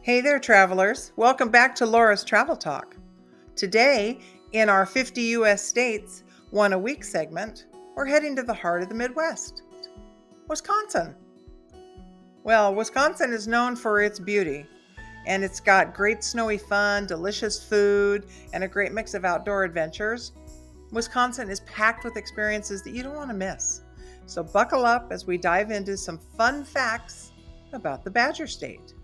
Hey there, travelers. Welcome back to Laura's Travel Talk. Today, in our 50 U.S. states, one a week segment, we're heading to the heart of the Midwest, Wisconsin. Well, Wisconsin is known for its beauty, and it's got great snowy fun, delicious food, and a great mix of outdoor adventures. Wisconsin is packed with experiences that you don't want to miss. So buckle up as we dive into some fun facts about the Badger State.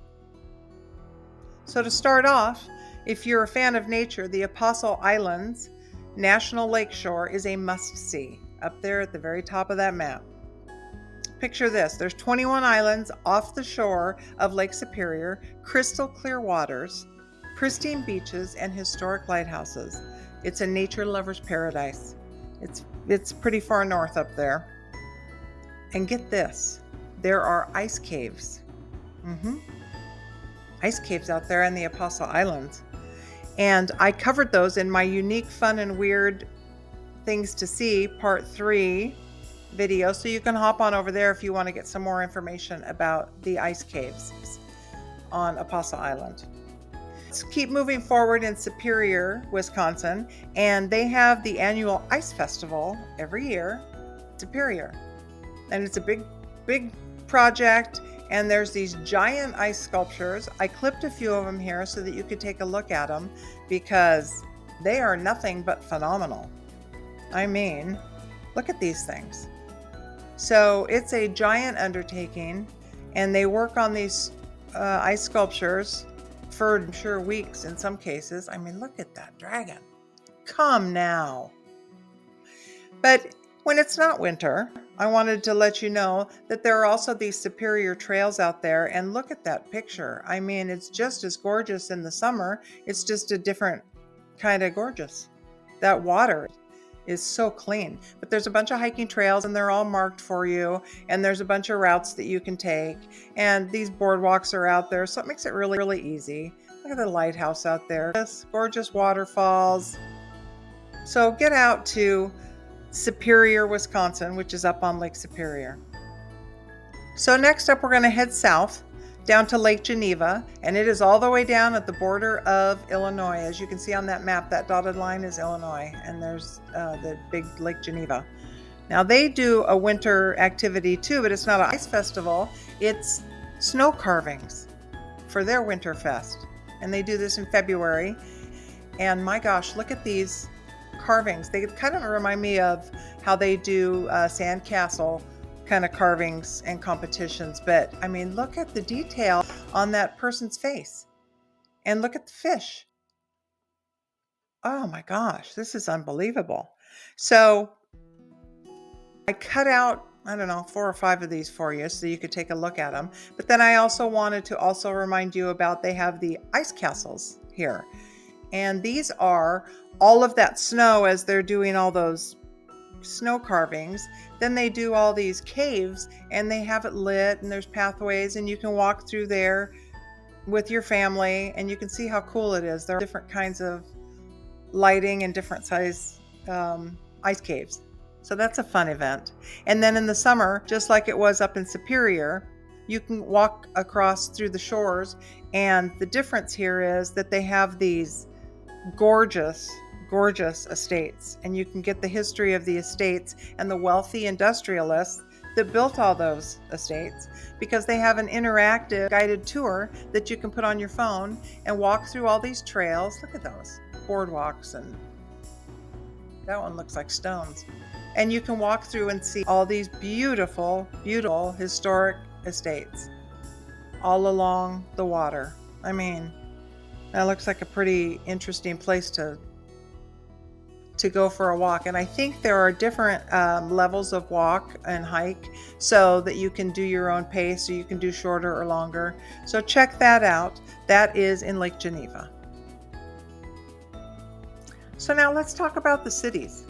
So to start off, if you're a fan of nature, the Apostle Islands National Lakeshore is a must-see up there at the very top of that map. Picture this, there's 21 islands off the shore of Lake Superior, crystal clear waters, pristine beaches, and historic lighthouses. It's a nature lover's paradise. It's pretty far north up there. And get this, there are ice caves. Ice caves out there in the Apostle Islands. And I covered those in my unique, fun, and weird things to see part 3 video. So you can hop on over there if you want to get some more information about the ice caves on Apostle Island. Let's keep moving forward in Superior, Wisconsin. And they have the annual ice festival every year, Superior. And it's a big project. And there's these giant ice sculptures. I clipped a few of them here so that you could take a look at them because they are nothing but phenomenal. I mean, look at these things. So it's a giant undertaking, and they work on these ice sculptures for, I'm sure, weeks in some cases. I mean, look at that dragon. Come now. But when it's not winter, I wanted to let you know that there are also these Superior trails out there, and look at that picture. I mean, it's just as gorgeous in the summer. It's just a different kind of gorgeous. That water is so clean, but there's a bunch of hiking trails and they're all marked for you, and there's a bunch of routes that you can take, and these boardwalks are out there, so it makes it really easy. Look at the lighthouse out there, gorgeous waterfalls. So get out to Superior, Wisconsin, which is up on Lake Superior. So next up, we're going to head south down to Lake Geneva, and it is all the way down at the border of Illinois. As you can see on that map, that dotted line is Illinois, and there's the big Lake Geneva. Now they do a winter activity too, but it's not an ice festival. It's snow carvings for their winter fest, and they do this in February. And my gosh, look at these carvings. They kind of remind me of how they do sandcastle kind of carvings and competitions, but I mean, look at the detail on that person's face, and look at the fish. Oh my gosh, this is unbelievable. So I cut out, I don't know, 4 or 5 of these for you so you could take a look at them. But then I also wanted to also remind you about, they have the ice castles here. And these are all of that snow as they're doing all those snow carvings. Then they do all these caves, and they have it lit, and there's pathways, and you can walk through there with your family, and you can see how cool it is. There are different kinds of lighting and different size ice caves. So that's a fun event. And then in the summer, just like it was up in Superior, you can walk across through the shores, and the difference here is that they have these gorgeous estates, and you can get the history of the estates and the wealthy industrialists that built all those estates, because they have an interactive guided tour that you can put on your phone and walk through all these trails. Look at those boardwalks, and that one looks like stones. And you can walk through and see all these beautiful historic estates all along the water. I mean, that looks like a pretty interesting place to go for a walk. And I think there are different levels of walk and hike, so that you can do your own pace, so you can do shorter or longer. So check that out. That is in Lake Geneva. So now let's talk about the cities.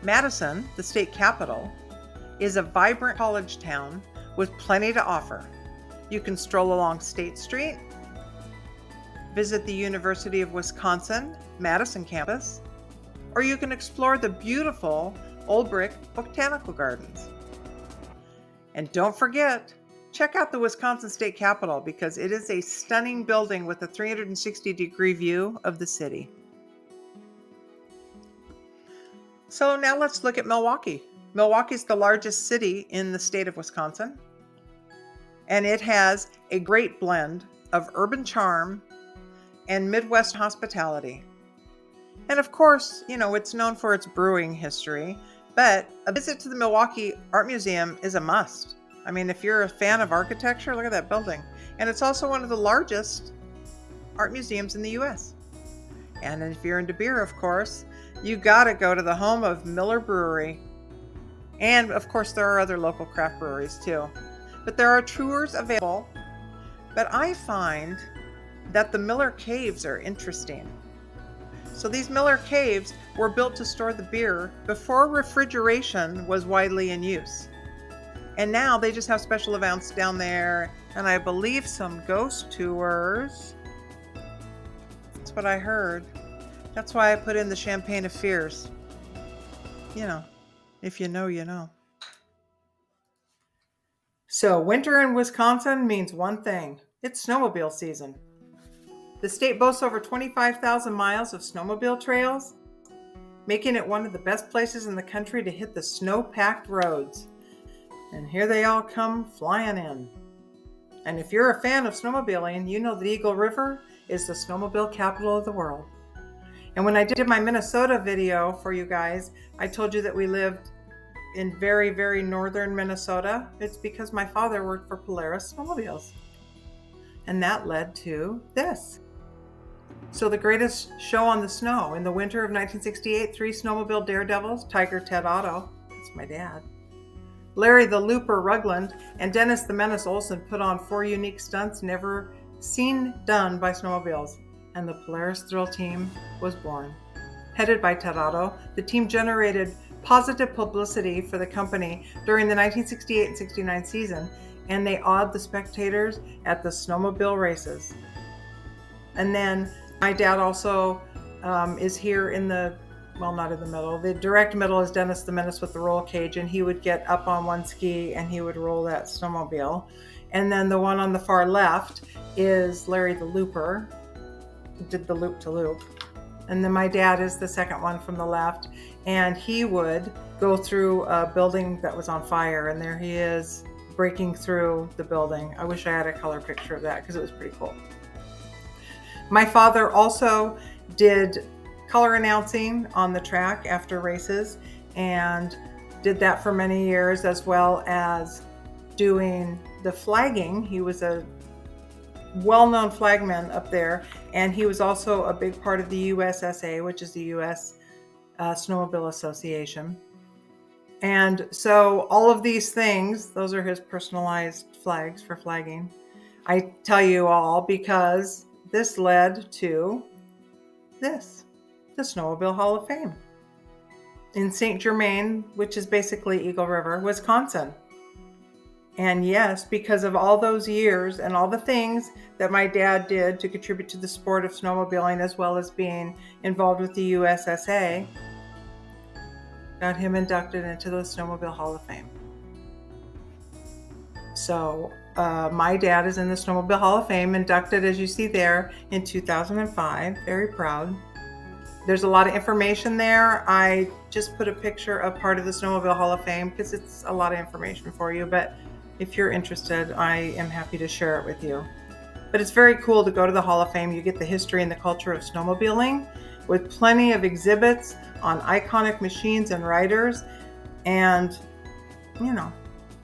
Madison, the state capital, is a vibrant college town with plenty to offer. You can stroll along State Street, visit the University of Wisconsin Madison campus, or you can explore the beautiful Old Brick Botanical Gardens. And don't forget, check out the Wisconsin State Capitol because it is a stunning building with a 360-degree view of the city. So now let's look at Milwaukee. Milwaukee is the largest city in the state of Wisconsin, and it has a great blend of urban charm and Midwest hospitality. And of course, it's known for its brewing history, but a visit to the Milwaukee Art Museum is a must. I mean, if you're a fan of architecture, look at that building. And it's also one of the largest art museums in the U.S. And if you're into beer, of course, you gotta go to the home of Miller Brewery. And of course, there are other local craft breweries too. But there are tours available. But I find that the Miller Caves are interesting. So these Miller Caves were built to store the beer before refrigeration was widely in use. And now they just have special events down there, and I believe some ghost tours. That's what I heard. That's why I put in the Champagne of Fears. If you know, you know. So winter in Wisconsin means one thing. It's snowmobile season. The state boasts over 25,000 miles of snowmobile trails, making it one of the best places in the country to hit the snow-packed roads. And here they all come flying in. And if you're a fan of snowmobiling, you know that Eagle River is the snowmobile capital of the world. And when I did my Minnesota video for you guys, I told you that we lived in very, very northern Minnesota. It's because my father worked for Polaris Snowmobiles. And that led to this. So the greatest show on the snow. In the winter of 1968, 3 snowmobile daredevils, Tiger Ted Otto, that's my dad, Larry the Looper Rugland, and Dennis the Menace Olson put on 4 unique stunts never seen done by snowmobiles, and the Polaris Thrill Team was born. Headed by Ted Otto, the team generated positive publicity for the company during the 1968 and 69 season, and they awed the spectators at the snowmobile races. And then my dad also is here in the, well, not in the middle. The direct middle is Dennis the Menace with the roll cage, and he would get up on one ski and he would roll that snowmobile. And then the one on the far left is Larry the Looper, who did the loop-to-loop. And then my dad is the second one from the left, and he would go through a building that was on fire, and there he is breaking through the building. I wish I had a color picture of that because it was pretty cool. My father also did color announcing on the track after races and did that for many years, as well as doing the flagging. He was a well-known flagman up there, and he was also a big part of the USSA, which is the U.S. Snowmobile Association. And so all of these things, those are his personalized flags for flagging. I tell you all because this led to this, the Snowmobile Hall of Fame in St. Germain, which is basically Eagle River, Wisconsin. And yes, because of all those years and all the things that my dad did to contribute to the sport of snowmobiling, as well as being involved with the USSA, got him inducted into the Snowmobile Hall of Fame. So my dad is in the Snowmobile Hall of Fame, inducted, as you see there, in 2005. Very proud. There's a lot of information there. I just put a picture of part of the Snowmobile Hall of Fame because it's a lot of information for you. But if you're interested, I am happy to share it with you. But it's very cool to go to the Hall of Fame. You get the history and the culture of snowmobiling with plenty of exhibits on iconic machines and riders and,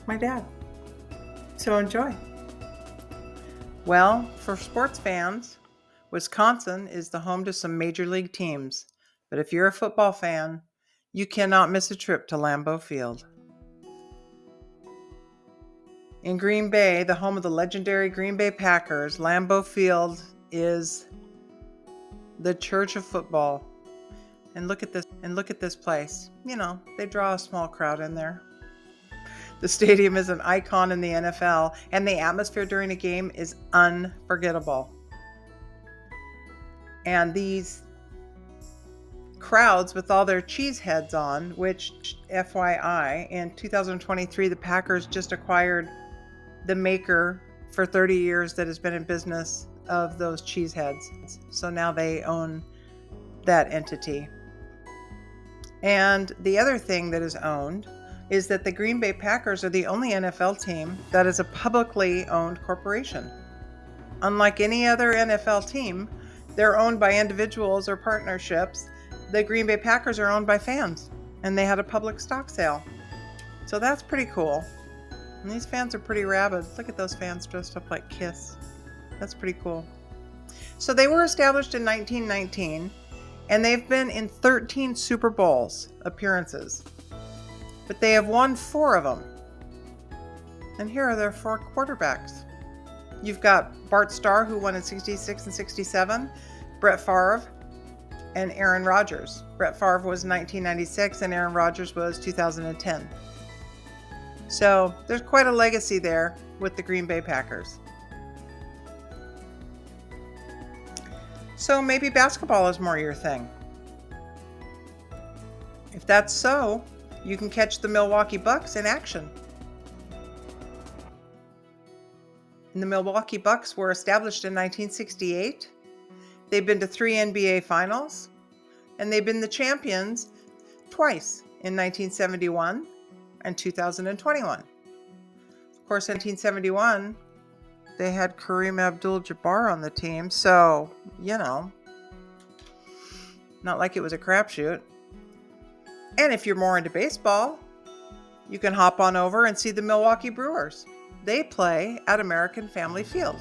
my dad. So enjoy. Well, for sports fans, Wisconsin is the home to some major league teams. But if you're a football fan, you cannot miss a trip to Lambeau Field. In Green Bay, the home of the legendary Green Bay Packers, Lambeau Field is the church of football. And look at this place. They draw a small crowd in there. The stadium is an icon in the NFL, and the atmosphere during a game is unforgettable. And these crowds with all their cheese heads on, which, FYI, in 2023, the Packers just acquired the maker for 30 years that has been in business of those cheese heads. So now they own that entity. And the other thing that is owned is that the Green Bay Packers are the only NFL team that is a publicly owned corporation. Unlike any other NFL team, they're owned by individuals or partnerships. The Green Bay Packers are owned by fans, and they had a public stock sale. So that's pretty cool. And these fans are pretty rabid. Look at those fans dressed up like Kiss. That's pretty cool. So they were established in 1919, and they've been in 13 Super Bowls appearances. But they have won 4 of them. And here are their 4 quarterbacks. You've got Bart Starr, who won in 66 and 67, Brett Favre, and Aaron Rodgers. Brett Favre was 1996 and Aaron Rodgers was 2010. So there's quite a legacy there with the Green Bay Packers. So maybe basketball is more your thing. If that's so, you can catch the Milwaukee Bucks in action. And the Milwaukee Bucks were established in 1968. They've been to 3 NBA finals, and they've been the champions twice, in 1971 and 2021. Of course, in 1971, they had Kareem Abdul-Jabbar on the team, so, not like it was a crapshoot. And if you're more into baseball, you can hop on over and see the Milwaukee Brewers. They play at American Family Field.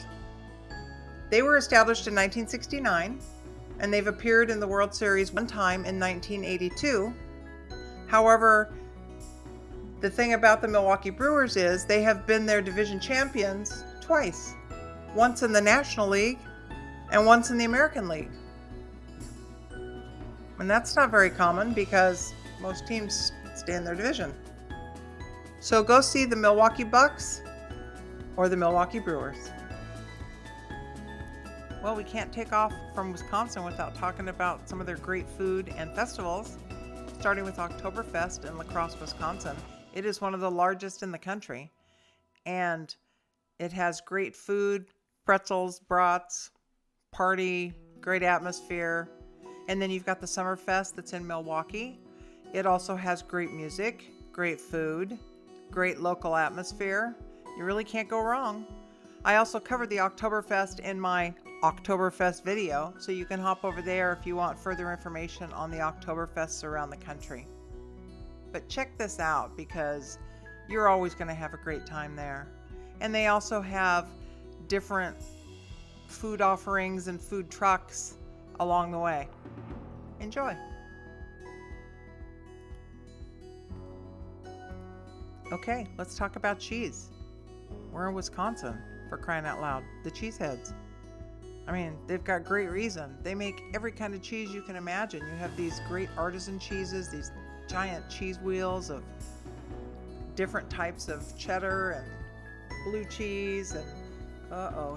They were established in 1969, and they've appeared in the World Series one time in 1982. However, the thing about the Milwaukee Brewers is they have been their division champions twice. Once in the National League and once in the American League. And that's not very common because most teams stay in their division. So go see the Milwaukee Bucks or the Milwaukee Brewers. Well, we can't take off from Wisconsin without talking about some of their great food and festivals, starting with Oktoberfest in La Crosse, Wisconsin. It is one of the largest in the country, and it has great food, pretzels, brats, party, great atmosphere. And then you've got the Summerfest that's in Milwaukee. It also has great music, great food, great local atmosphere. You really can't go wrong. I also covered the Oktoberfest in my Oktoberfest video, so you can hop over there if you want further information on the Oktoberfests around the country. But check this out because you're always going to have a great time there. And they also have different food offerings and food trucks along the way. Enjoy. Okay, let's talk about cheese. We're in Wisconsin, for crying out loud. The cheeseheads. I mean, they've got great reason. They make every kind of cheese you can imagine. You have these great artisan cheeses, these giant cheese wheels of different types of cheddar and blue cheese, and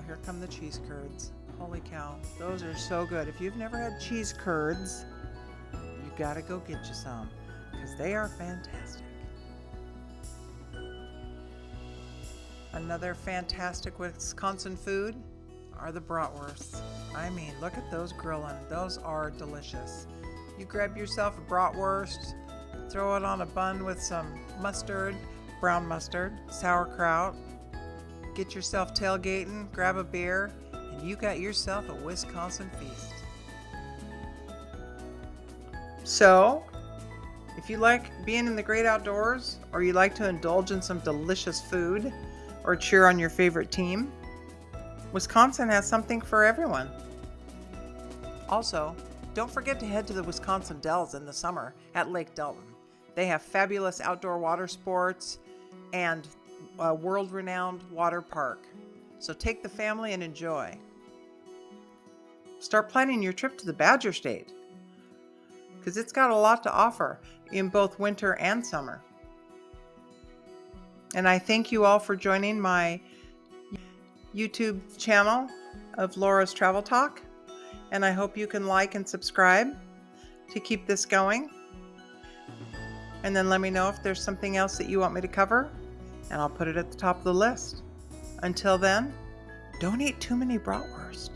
here come the cheese curds. Holy cow, those are so good. If you've never had cheese curds, you gotta go get you some, because they are fantastic. Another fantastic Wisconsin food are the bratwursts. I mean, look at those grilling. Those are delicious. You grab yourself a bratwurst, throw it on a bun with some mustard, brown mustard, sauerkraut, get yourself tailgating, grab a beer, and you got yourself a Wisconsin feast. So, if you like being in the great outdoors, or you like to indulge in some delicious food, or cheer on your favorite team, Wisconsin has something for everyone. Also, don't forget to head to the Wisconsin Dells in the summer at Lake Delton. They have fabulous outdoor water sports and a world-renowned water park. So take the family and enjoy. Start planning your trip to the Badger State, because it's got a lot to offer in both winter and summer. And I thank you all for joining my YouTube channel of Laura's Travel Talk. And I hope you can like and subscribe to keep this going. And then let me know if there's something else that you want me to cover, and I'll put it at the top of the list. Until then, don't eat too many bratwurst.